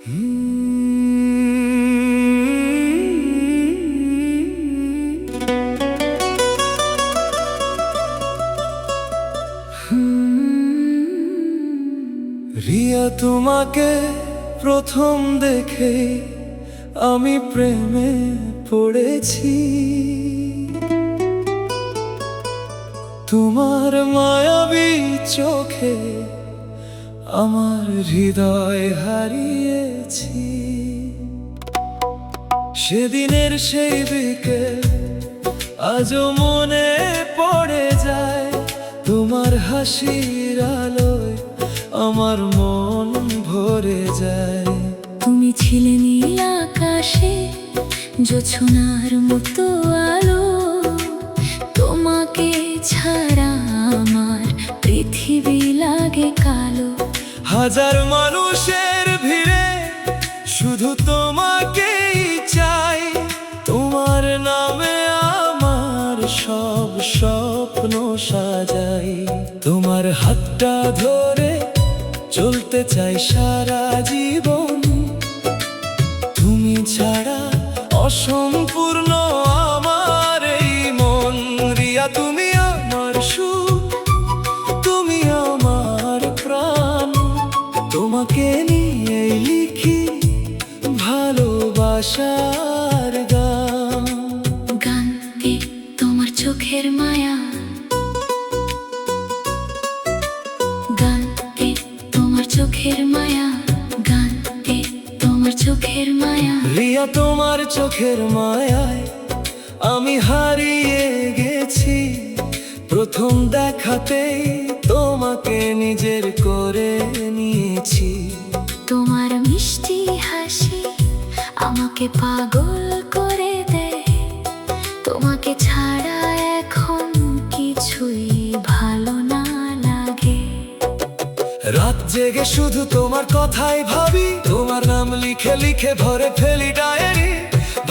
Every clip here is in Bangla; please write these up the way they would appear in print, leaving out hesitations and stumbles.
রিয়া, তোমাকে প্রথম দেখে আমি প্রেমে পড়েছি। তোমার মায়াবী চোখে আমার হৃদয় হারিয়েছি। সেদিনের সেই বিকেল আজও মনে পড়ে যায়। তোমার হাসির আলোয় আমার মন ভরে যায়। তুমি ছিলে নীল আকাশে জোছনার মতো আলো। তোমাকে ছাড়া আমার পৃথিবী লাগে কালো। হাজার মানুষের ভিড়ে শুধু তোমাকেই চাই। তোমার নামে আমার সব স্বপ্ন সাজাই। তোমার হাতটা ধরে চলতে চাই সারা জীবন। তুমি ছাড়া অসম্পূর্ণ আমার এই মন। রিয়া, তুমি আমার সুখ, তুমি আমার প্রাণ। তোমাকে নিয়ে লিখি ভালোবাসার গান। গানকে তোমার চোখের মায়া, গানকে তোমার চোখের মায়া, গানকে তোমার চোখের মায়া। রিয়া, তোমার চোখের মায়ায় আমি হারিয়ে গেছি। প্রথম দেখাতেই তোমাকে নিজের করে নিয়েছি। তোমার মিষ্টি হাসি আমাকে পাগল করে দেয়। তোমাকে ছাড়া এখন কিছুই ভালো না লাগে। রাত জেগে শুধু তোমার কথাই ভাবি। তোমার নাম লিখে লিখে ভরে ফেলি ডায়েরি।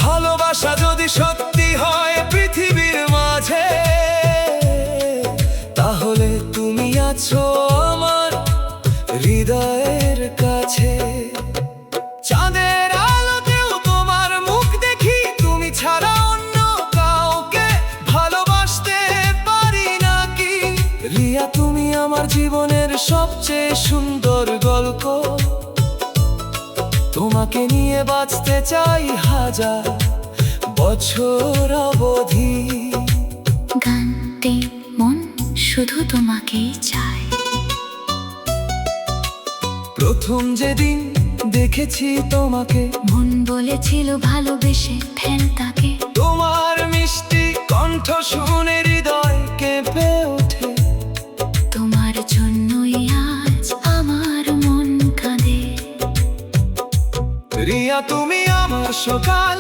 ভালোবাসা যদি সত্যি হয় পৃথিবীর মাঝে, তাহলে তুমি আছো আমার হৃদয়ের কাছে। চাঁদের আলোতেও তোমার মুখ দেখি। তুমি ছাড়া অন্য কাউকে ভালোবাসতে পারি নাকি। রিয়া, তুমি আমার জীবনের সবচেয়ে সুন্দর গল্প। তোমাকে নিয়ে বাঁচতে চাই হাজার বছর অবধি। গানতে মন শুধু তোমাকেই চায়। প্রথম যেদিন দেখেছি তোমাকে, মন বলেছিল ভালোবেসে ফেল তাকে। তোমার মিষ্টি কণ্ঠ শুনে হৃদয় কেঁপে ওঠে। তোমার জন্যই আজ আমার মন কাঁদে। রিয়া, তুমি আমার সকাল,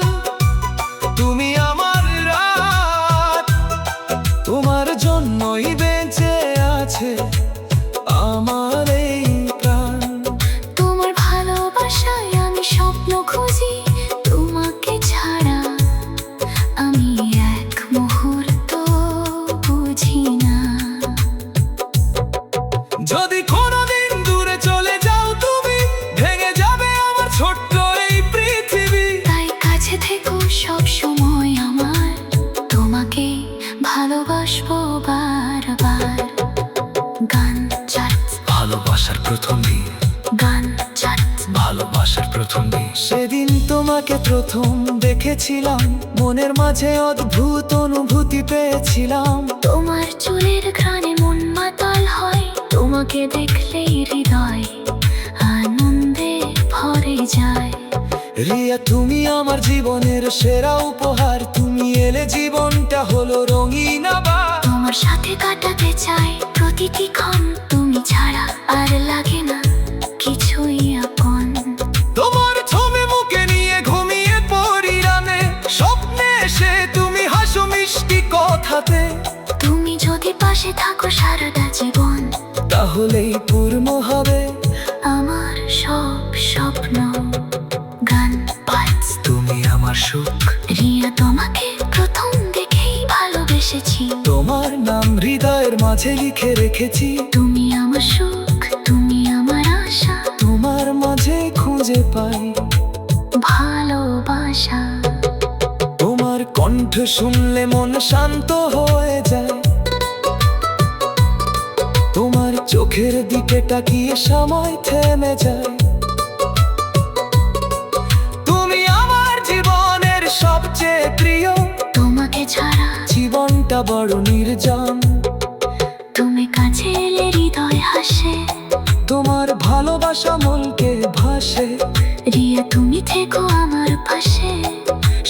তুমি আমার রাত। তোমার জন্যই বেঁচে আছে আমার এই প্রাণ। তোমার ভালোবাসায় আমি স্বপ্ন খুঁজি। তোমাকে ছাড়া আমি এক মুহূর্ত বুঝি না। যদি কোনোদিন দূরে চলে যাও তুমি, ভেঙে যাবে আমার ছোট্ট এই পৃথিবী। তাই কাছে থেকো সব সময় আমার। তোমাকে ভালোবাসবো বারবার। গান চাট ভালোবাসার প্রথম দিন, গান চাট ভালোবাসার প্রথম দিন। সেদিন তোমাকে প্রথম দেখেছিলাম, মনের মাঝে অদ্ভুত অনুভূতি পেয়েছিলাম। তোমার চুলের ঘ্রাণে মন মাতাল হয়। তোমাকে দেখলেই হৃদয় আনন্দে ভরে যায়। রিয়া, তুমি আমার জীবনের সেরা উপহার। তুমি এলে জীবনটা হলো রঙিন আবার। তোমার সাথে কাটাতে চাই প্রতিটি ক্ষণ। তুমি ছাড়া আর লাগে না কিছুই আপন। তোমার ছবি মুখে নিয়ে ঘুমিয়ে পড়ি রানে। স্বপ্নে এসে তুমি হাসো মিষ্টি কথাতে। তুমি যদি পাশে থাকো সারাটা জীবন, তাহলেই পূর্ণ হবে আমার সব স্বপ্ন। গান পাঁচ তুমি আমার সুখ। রিয়া, তোমাকে প্রথম দেখেই ভালোবেসেছি। তোমার নাম হৃদয়ের মাঝে লিখে রেখেছি। তুমি আমার সুখ, তুমি আমার আশা। তোমার মাঝে খুঁজে খুঁজে পাই ভালোবাসা। তোমার কণ্ঠ শুনলে মন শান্ত হয়ে যায়, তোমার চোখের দিকে তাকিয়ে সময় থেমে যায়। তুমি আমার জীবনের সবচেয়ে প্রিয়, তোমাকে ছাড়া জীবনটা বড় নির্জন। তুমি কাছে এলে হৃদয় হাসে, তোমার ভালোবাসা মনকে ভাসে। রিয়া তুমি থেকো আমার পাশে,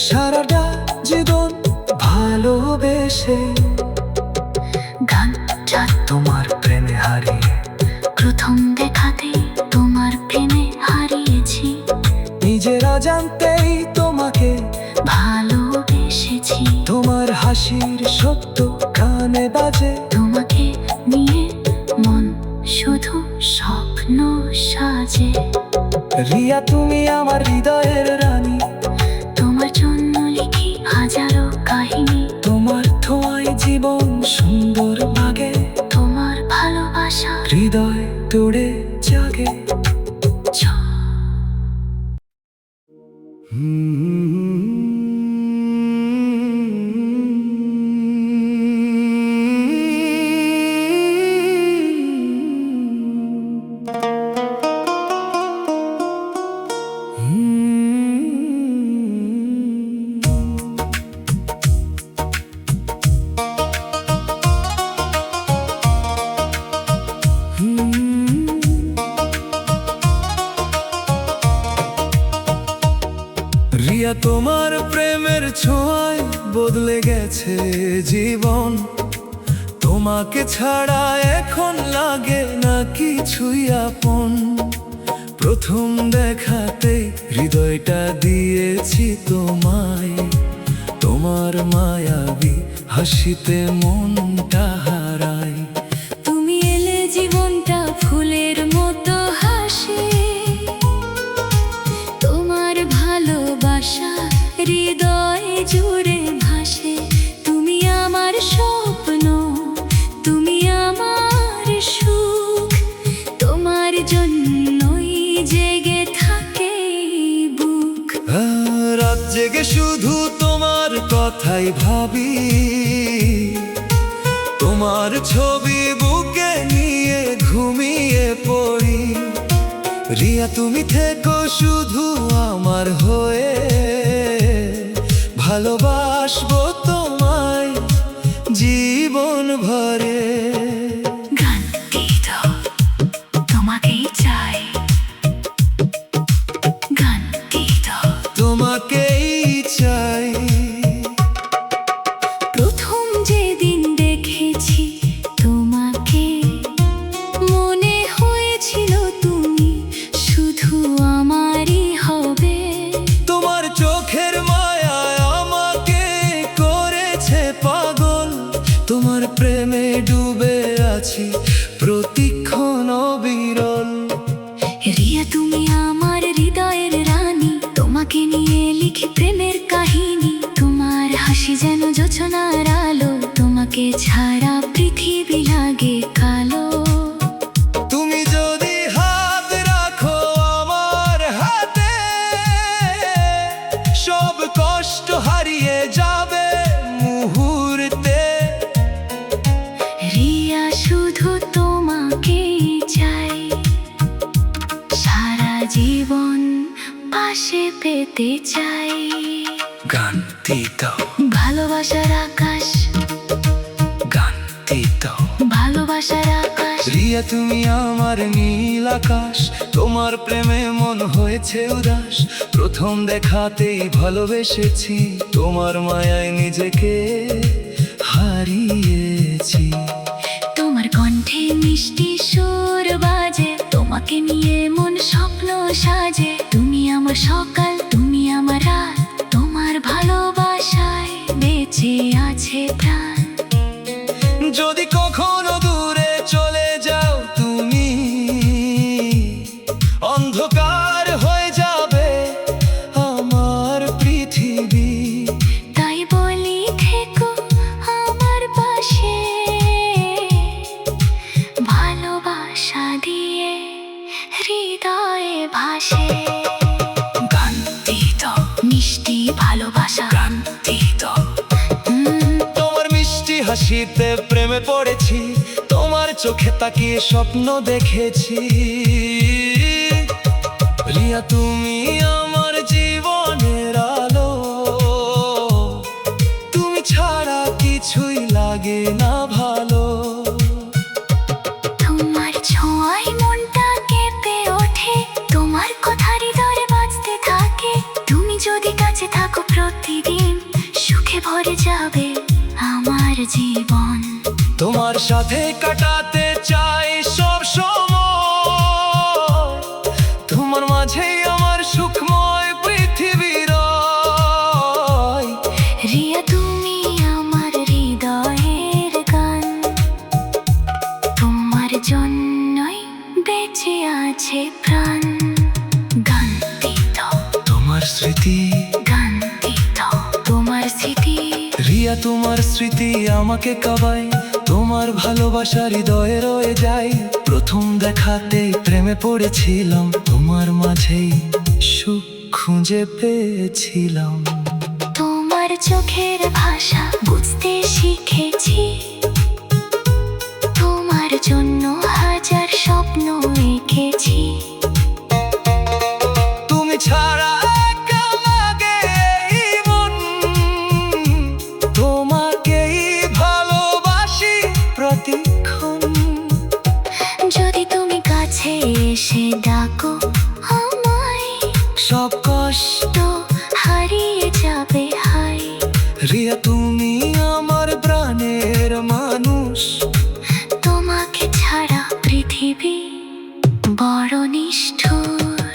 সারাটা জীবন ভালোবেসে। গানটা তোমার প্রেমে হারিয়ে, প্রথম দেখাতে তোমার প্রেমে হারিয়েছি, নিজেরা জানতেই তোমাকে ভালোবেসেছি। তোমার হাসির শব্দ কানে বাজে, তোমাকে নিয়ে মন শুধু স্বপ্ন সাজে। রিয়া তুমি আমার হৃদয়ের রানী, তোমার জন্য লিখি হাজারো কাহিনী, তোমার ছোঁয়ায় জীবন সুন্দর লাগে। তোমার ভালোবাসা হৃদয় তোড়ে জাগে। রিয়া তোমার প্রেমের ছোঁয়ায় বদলে গেছে জীবন, তোমাকে ছাড়া এখন লাগে না কিছুই আপন। প্রথম দেখাতে হৃদয়টা দিয়েছি তোমায়, তোমার মায়াবী হাসিতে মনটা হারায়। তুমি এলে জীবনটা ফুলের মতো হাসে, তোমার ভালোবাসা হৃদয় জুড়ে ভাসে। তুমি আমার স্বপ্ন, তুমি আমার সুখ, তোমার জন্যই জেগে থাকে বুক। রাত জেগে শুধু তোমার কথাই ভাবি, তোমার ছবি বুকে নিয়ে ঘুমিয়ে পড়ি। রিয়া তুমি থেকো শুধু আমার হয়ে, ভালোবাসবো তোমায় জীবন ভরে। গানটি তো তোমাকেই চাই, গানটি তো তোমাকেই চাই। প্রথম যেদিন দেখেছি তোমাকে, মনে হয়েছিল তুমি শুধু আমারই হবে। তোমার চোখের মায়া আমাকে করেছে পাগল, তোমার প্রেমে ডুবে আছি প্রতিক্ষণ অবিরল। রিয়া তুমি আমার হৃদয়ের রানী, তোমাকে নিয়ে লিখি প্রেমের কাহিনী। তোমার হাসি যেন জোছনার আলো, তোমাকে ছাড়া পৃথিবী লাগে কালো। তুমি যদি হাত রাখো আমার হাতে, সব কষ্ট হারিয়ে যাবে মুহূর্তে। রিয়া শুধু তোমাকেই চাই, সারা জীবন পাশে পেতে চাই। গানটি দাও, ভালোবাসার আকাশ, গানটি দাও। ভালোবাসার আকাশ। রিয়া তুমি আমার নীল আকাশ, তোমার প্রেমে মন হয়েছে উদাস। প্রথম দেখাতেই ভালোবেসেছি, তোমার মায়ায় নিজেকে হারিয়েছি। তোমার কণ্ঠে মিষ্টি সুর বাজে, তোমাকে নিয়ে মন স্বপ্ন সাজে। তুমি আমার সকাল, তুমি আমার রাত, তোমার ভালোবাসায় বেঁচে আছে প্রাণ। যদি কখনো দূরে চলে যাও তুমি, অন্ধকার হয়ে যাবে আমার পৃথিবী। তাই বলি থেকো আমার পাশে, ভালোবাসা দিয়ে হৃদয়ে ভাসে। হাসিতে প্রেমে পড়েছি, তোমার চোখে তাকিয়ে স্বপ্ন দেখেছি। রিয়া তুমি আমার জীবনের আলো, তুমি ছাড়া কিছুই লাগে না ভালো। তোমার ছোঁয়ায় মনটা কেঁপে ওঠে, তোমার কথা হৃদয়ে বাজতে থাকে। তুমি যদি কাছে থাকো প্রতিদিন, সুখে ভরে যাবে আমার জীবন। তোমার সাথে কাটাতে চাই সব সময়, তোমার মাঝেই আমার সুখময় পৃথিবী রয়। রিয়া তুমি আমার হৃদয়ের গান, তোমার জন্যই বেঁচে আছে প্রাণ। গান দিত তোমার স্মৃতি, গান দিত তোমার স্মৃতি। রিয়া তোমার স্মৃতি আমাকে কাবায়, তোমার ভালোবাসা হৃদয়ে রয়ে যায়। প্রথম দেখাতেই প্রেমে পড়েছিলাম, তোমার মাঝেই সুখ খুঁজে পেয়েছিলাম। তোমার চোখের ভাষা বুঝতে শিখেছি, তোমার জন্য হাজার স্বপ্ন এঁকেছি। তুমি ছাড়া একা লাগে এই মন, তোমাকেই ভালোবাসি প্রতিক্ষণ। যদি তুমি কাছে এসে ডাকো আমায়, সব কষ্ট তো হারিয়ে যাবে হাই। রিয়া তুমি আমার প্রাণের মানুষ, তোমাকে ছাড়া পৃথিবী বড় নিষ্ঠুর।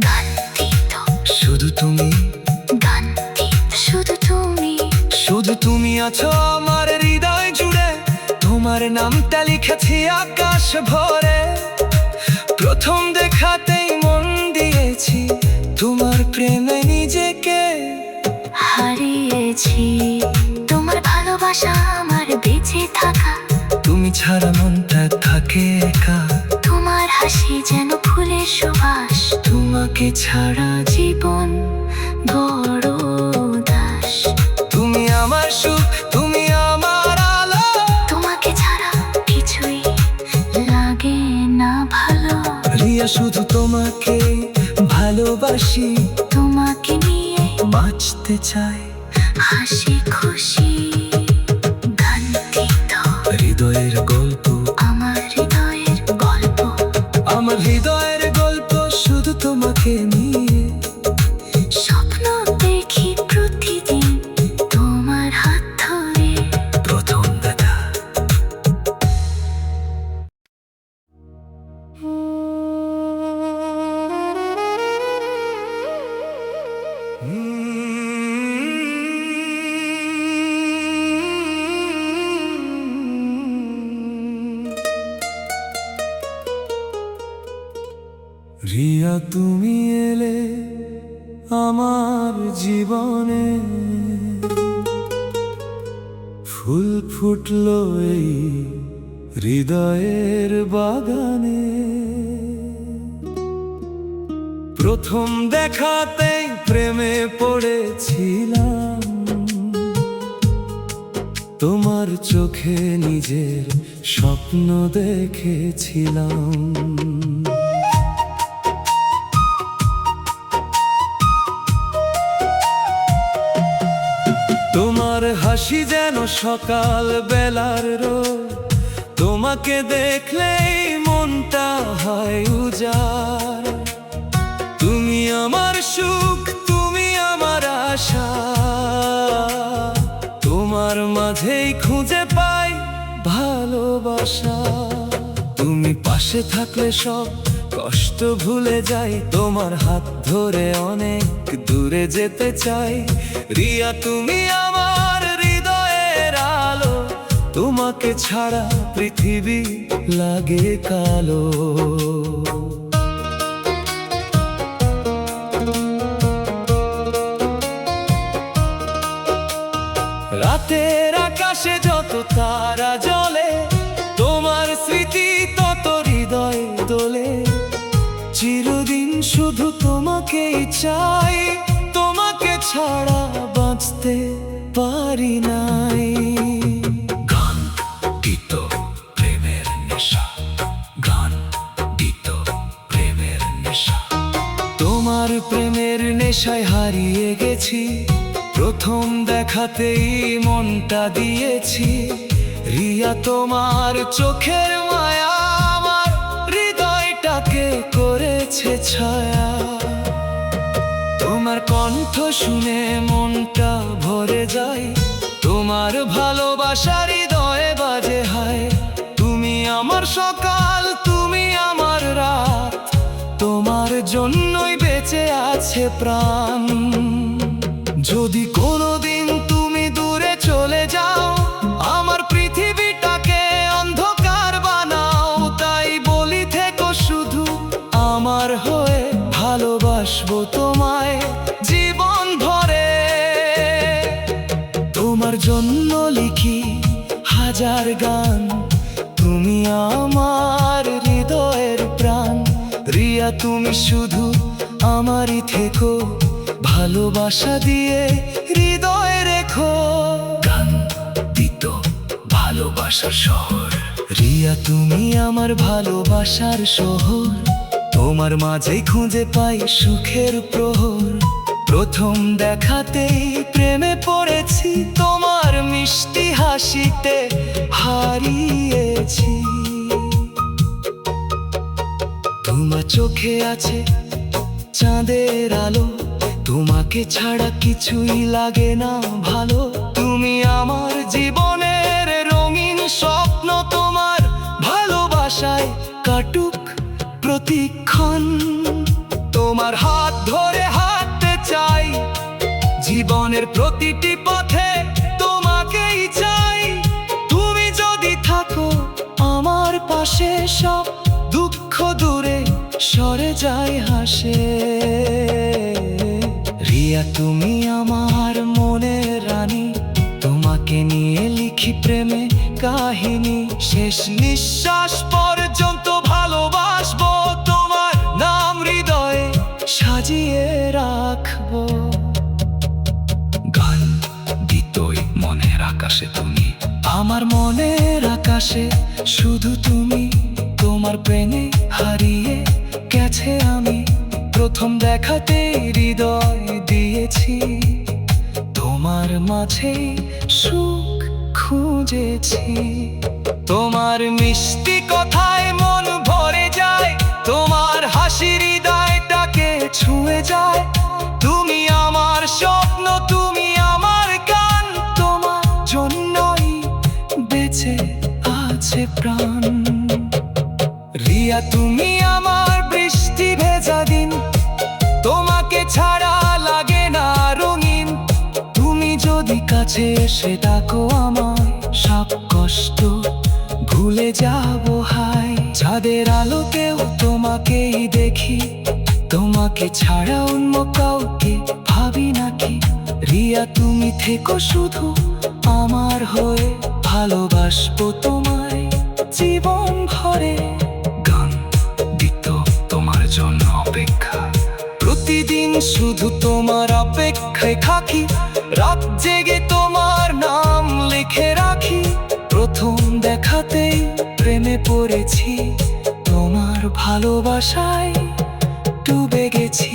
গান দিত শুধু তুমি, গান দিত শুধু তুমি। শুধু তুমি আছো আমার হৃদয় জুড়ে, তোমার নামটা লিখেছি আকাশ ভরে। প্রথম দেখাতেই মন দিয়েছি, তোমার প্রেমে নিজেকে হারিয়েছি। তোমার ভালোবাসা আমার বেঁচে থাকা, তুমি ছাড়া মনটা থাকে একা। তোমার হাসি যেন ফুলের সুবাস। তোমাকে ছাড়া জীবন বড় উদাস। তুমি আমার সুখ, তুমি আমার আলো, তোমাকে ছাড়া কিছুই লাগে না ভালো। রিয়া শুধু তোমাকে ভালোবাসি, তোমাকে নিয়ে বাঁচতে চাই হাসি খুশি। গান দিত হৃদয়ের গল্প, আমার হৃদয়ের গল্প। আমার হৃদয়ের গল্প শুধু তোমাকে নিয়ে। স্বপ্ন দেখি প্রতিদিন তোমার হাত ধরে। প্রথম দেখা রিয়া তুমি এলে আমার জীবনে, ফুল ফুটলো এই হৃদয়ের বাগানে। প্রথম দেখাতেই প্রেমে পড়েছিলাম, তোমার চোখে নিজের স্বপ্ন দেখেছিলাম। তোমার হাসি যেন সকাল বেলার রোদ, তোমাকে দেখলেই মনটা হয় উজাড়। তুমি আমার সুখ, তুমি আমার আশা, তোমার মাঝেই খুঁজে পাই ভালোবাসা। তুমি পাশে থাকলে সব কষ্ট ভুলে যাই, তোমার হাত ধরে অনেক দূরে যেতে চাই। রিয়া তুমি আমার হৃদয়ের আলো, তোমাকে ছাড়া পৃথিবী লাগে কালো। রাতের আকাশে যত তারা জ্বলে, তোমার স্মৃতি তত হৃদয় দোলে। চিরদিন শুধু তোমাকেই চাই, তোমাকে ছাড়া বাঁচতে পারি নাই। তোমার প্রেমের নেশায় হারিয়ে গেছি, প্রথম দেখাতেই মনটা দিয়েছি। রিয়া তোমার চোখের মায়া আমার হৃদয়টাকে করেছে ছায়া। তোমার কণ্ঠ শুনে মনটা ভরে যায়, তোমার ভালোবাসা হৃদয়ে বাজে হায়। তুমি আমার সকাল, তুমি আমার রাত, তোমার জন্যই বেঁচে আছে প্রাণ। যদি কোনোদিন তুমি দূরে চলে যাও, আমার পৃথিবীটাকে অন্ধকার বানাও। তাই বলি থেকো শুধু আমার হয়ে, ভালোবাসবো তোমায় জীবন ভরে। তোমার জন্য লিখি হাজার গান, তুমি আমার হৃদয়ের প্রাণ। রিয়া তুমি শুধু আমারই থেকো, ভালোবাসা দিয়ে হৃদয়ে রেখো। গান দিত ভালোবাসার শহর, রিয়া তুমি আমার ভালোবাসার শহর। তোমার মাঝেই খুঁজে পাই সুখের প্রহর, প্রথম দেখাতেই প্রেমে পড়েছি। তোমার মিষ্টি হাসিতে হারিয়েছি। তোমার চোখে আছে চাঁদের আলো, তোমাকে ছাড়া কিছুই লাগে না ভালো। তুমি আমার জীবনের রঙিন স্বপ্ন, তোমার ভালোবাসায় কাটুক প্রতিক্ষণ। তোমার হাত ধরে হাঁটতে চাই, জীবনের প্রতিটি পথে তোমাকেই চাই। তুমি যদি থাকো আমার পাশে, সব দুঃখ দূরে সরে যায় হাসে। রিয়া তুমি আমার মনের রানী, তোমাকে নিয়ে লিখি প্রেমে কাহিনী। শেষ নিঃশ্বাস পর্যন্ত ভালোবাসবো, তোমার নাম হৃদয়ে সাজিয়ে রাখবো। গান দিতই মনের আকাশে তুমি, আমার মনের আকাশে শুধু তুমি। তোমার প্রেমে হারিয়ে গেছে আমি, প্রথম দেখাতে হৃদয় দিয়েছি। তোমার মাঝে সুখ খুঁজেছি। তোমার মিষ্টি কথায় মন ভরে যায়, তোমার হাসি হৃদয়টাকে ছুঁয়ে যায়। তুমি আমার স্বপ্ন, তুমি আমার গান, তোমার জন্যই বেঁচে আছে প্রাণ। রিয়া তুমি আমার বৃষ্টি ভেজা দিন, তোমাকে ছাড়া লাগে না রঙিন। তুমি যদি কাছে এসে ডাকো আমায়, সব কষ্ট ভুলে যাবো হায়। চাঁদের আলোতেও তোমাকেই দেখি, তোমাকে ছাড়া অন্য কাউকে ভাবি নাকি। রিয়া তুমি থেকো শুধু আমার হয়ে, ভালোবাসবো তোমায় জীবন ভরে। গান দিত তোমার জন্য অপেক্ষা, প্রতিদিন শুধু তোমার অপেক্ষায় থাকি। রাত জেগে তোমার নাম লিখে রাখি, প্রথম দেখাতেই প্রেমে পড়েছি। তোমার ভালোবাসায় ডুবে গেছি।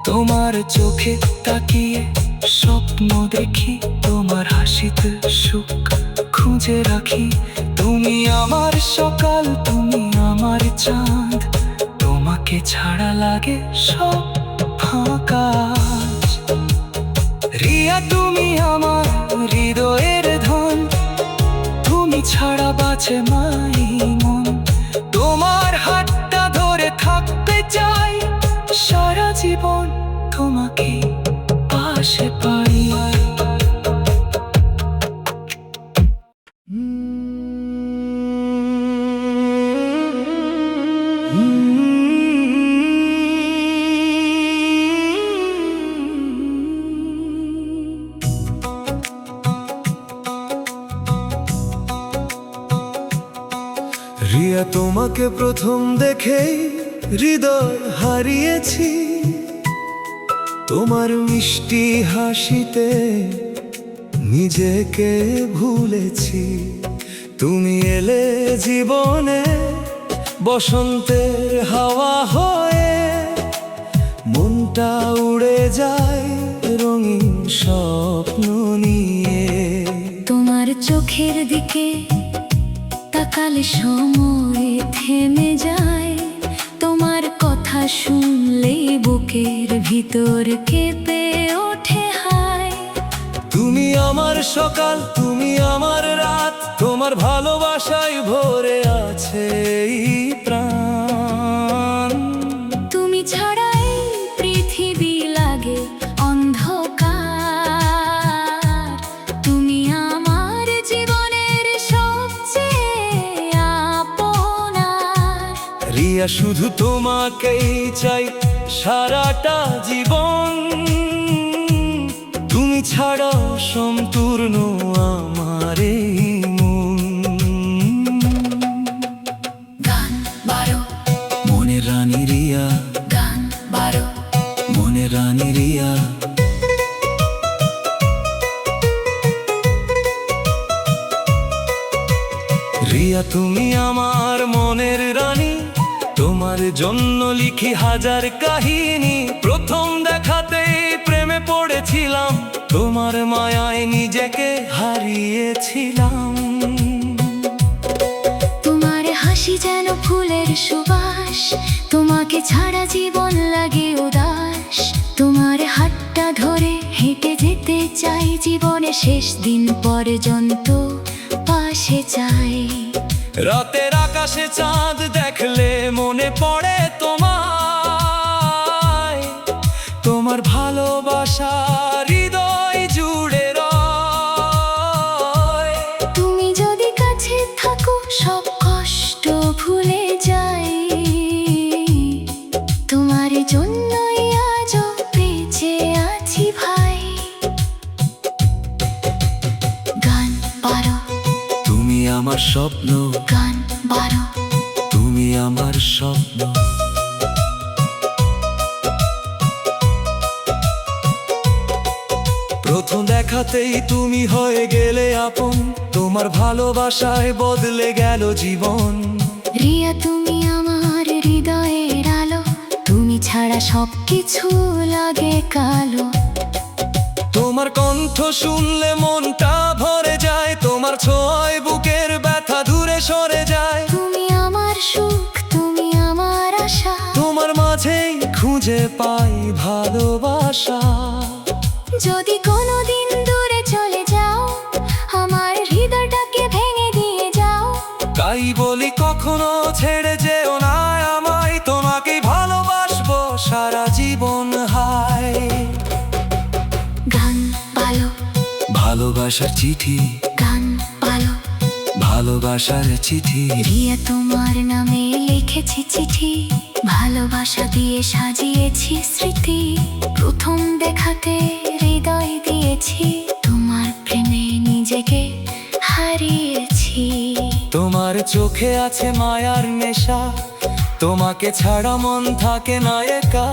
তোমার চোখে তাকিয়ে স্বপ্ন দেখি, তোমার হাসিতে সুখ খুঁজে রাখি। তুমি আমার সকাল, তুমি আমার চাঁদ, তোমাকে ছাড়া লাগে সব ফাঁকা। রিয়া তুমি আমার হৃদয়ের ধন, তুমি ছাড়া বাঁচে মাই মন। তোমার হাতটা ধরে থাকতে চাই সারা জীবন, তোমাকে পাশে পাই। রিয়া তোমাকে প্রথম দেখেই হৃদয় হারিয়েছি। তোমার মিষ্টি হাসিতে নিজেকে ভুলেছি। তুমি এলে জীবনে বসন্তের হাওয়া হয়ে মনটা উড়ে যায় রঙিন স্বপ্ন নিয়ে। তোমার চোখের দিকে তাকালে সময় থেমে যায়, তোমার কথা শুনলে বুকের ভিতর কেঁপে ওঠে হায়। তুমি আমার সকাল, তুমি আমার রাত, তোমার ভালোবাসায় ভরে আছে এই প্রাণ। তুমি ছাড়াই পৃথিবী লাগে অন্ধকার, তুমি আমার জীবনের সবচেয়ে আপনার। রিয়া শুধু তোমাকেই চাই সারাটা জীবন, তুমি ছাড়া সম্পূর্ণ আমার এই মন। গান বারো, মনের রানী রিয়া, গান বারো, মনের রানী রিয়া। রিয়া তুমি আমার মনের রানী, তোমার জন্য লিখি হাজার কাহিনী। প্রথম দেখাতেই প্রেমে পড়েছিলাম, তোমার মায়ায় নিজেকে হারিয়েছিলাম। তোমার হাসি যেন ফুলের সুবাস, তোমাকে ছাড়া জীবন লাগে উদাস। তোমার হাতটা ধরে হেঁটে যেতে চাই, জীবনে শেষ দিন পর্যন্ত পাশে চাই। রাতের আকাশে চাঁদ দেখলে মনে পড়ে তোমায়, তোমার ভালোবাসা হৃদয় জুড়ে রয়। তুমি যদি কাছে থাকো সব কষ্ট ভুলে যাই, তোমার জন্যই আজও বেঁচে আছি ভাই। গান বারো, তুমি আমার স্বপ্ন, গান বারো, তুমি আমার স্বপ্ন। প্রথম দেখাতেই তুমি হয়ে গেলে আপন, তোমার ভালোবাসায় বদলে গেল জীবন। রিয়া তুমি আমার হৃদয়ের আলো, তুমি ছাড়া সবকিছু লাগে কালো। তোমার কণ্ঠ শুনলে মনটা ভরে যায়, তোমার ছোঁয়ায় বুকের ব্যথা দূরে সরে যায়। তুমি আমার সুখ, তুমি আমার আশা, তোমার মাঝেই খুঁজে পাই ভালোবাসা। যদি কোনোদিন দূরে চলে যাও, আমার হৃদয়টাকে ভেঙে দিয়ে যাও। তাই বলি কখনো ছেড়ে যেও না আমায়, তোমাকেই ভালোবাসবো সারা জীবন হায়। গান ভালো, ভালোবাসার চিঠি, গান ভালো, ভালোবাসার চিঠি। রিয়া তোমার নামে লিখেছি চিঠি, ভালোবাসা দিয়ে সাজিয়েছি স্মৃতি। প্রথম দেখাতে হৃদয় দিয়েছি, তোমার প্রেমে নিজেকে হারিয়েছি। তোমার চোখে আছে মায়ার নেশা, তোমাকে ছাড়া মন থাকে না একা।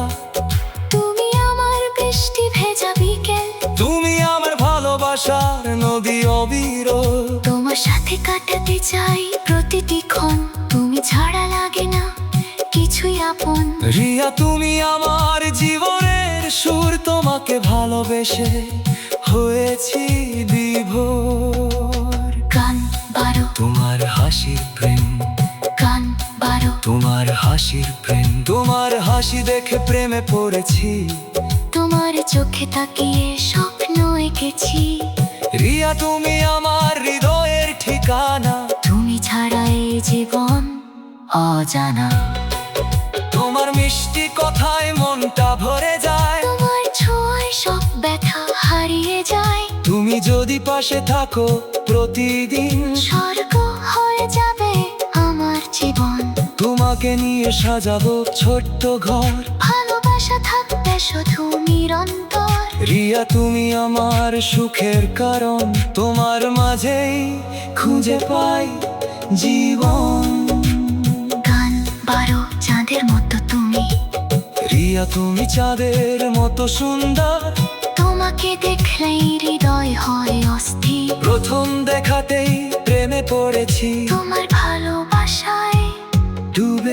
তুমি আমার বৃষ্টি ভেজা বিকেল, তুমি আমার ভালোবাসার নদী অবিরল। তোমার সাথে কাটাতে চাই প্রতিটি ক্ষণ, তুমি ছাড়া লাগে না কিছুই আপন। রিয়া তুমি আমার জীবনের সুর, তোমাকে ভালোবেসে হয়েছি বিভোর। গান বারো, তোমার হাসির প্রেম, গান বারো, তোমার হাসির প্রেম। তোমার হাসি দেখে প্রেমে পড়েছি, তোমার চোখে তাকিয়ে স্বপ্ন এঁকেছি। রিয়া তুমি আমার হৃদয়ের ঠিকানা, তুমি ছাড়া এই জীবন অজানা। তোমার মিষ্টি কথায় মনটা ভরে যায়, তোমার ছোঁয়ায় সব ব্যথা হারিয়ে যায়। তুমি যদি পাশে থাকো প্রতিদিন, স্বর্গ হয়ে যাবে আমার জীবন। তোমাকে নিয়ে সাজাবো ছোট্ট ঘর, ভালোবাসা থাকবে শুধু নিরন্তর। রিয়া তুমি আমার সুখের কারণ, তোমার মাঝেই খুঁজে পাই জীবন। গান বারো, চাঁদের মতো তুমি, রিয়া তুমি চাঁদের মতো সুন্দর, তোমাকে দেখলেই হৃদয় হয় অস্থির। প্রথম দেখাতেই প্রেমে পড়েছি, তোমার ভালোবাসায় ডুবে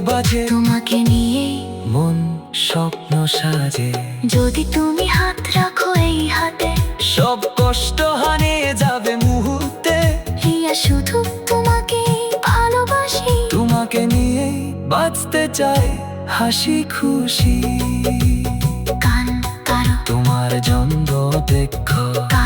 বাজে তোমাকে নিয়ে মন স্বপ্ন সাজে। যদি তুমি হাত রাখো এই হাতে, সব কষ্ট হারিয়ে যাবে মুহূর্তে। হিয়া শুধু তোমাকে ভালোবাসি, তোমাকে নিয়ে বাঁচতে চাই হাসি খুশি। গান গারো তোমার জন্য দেখো গান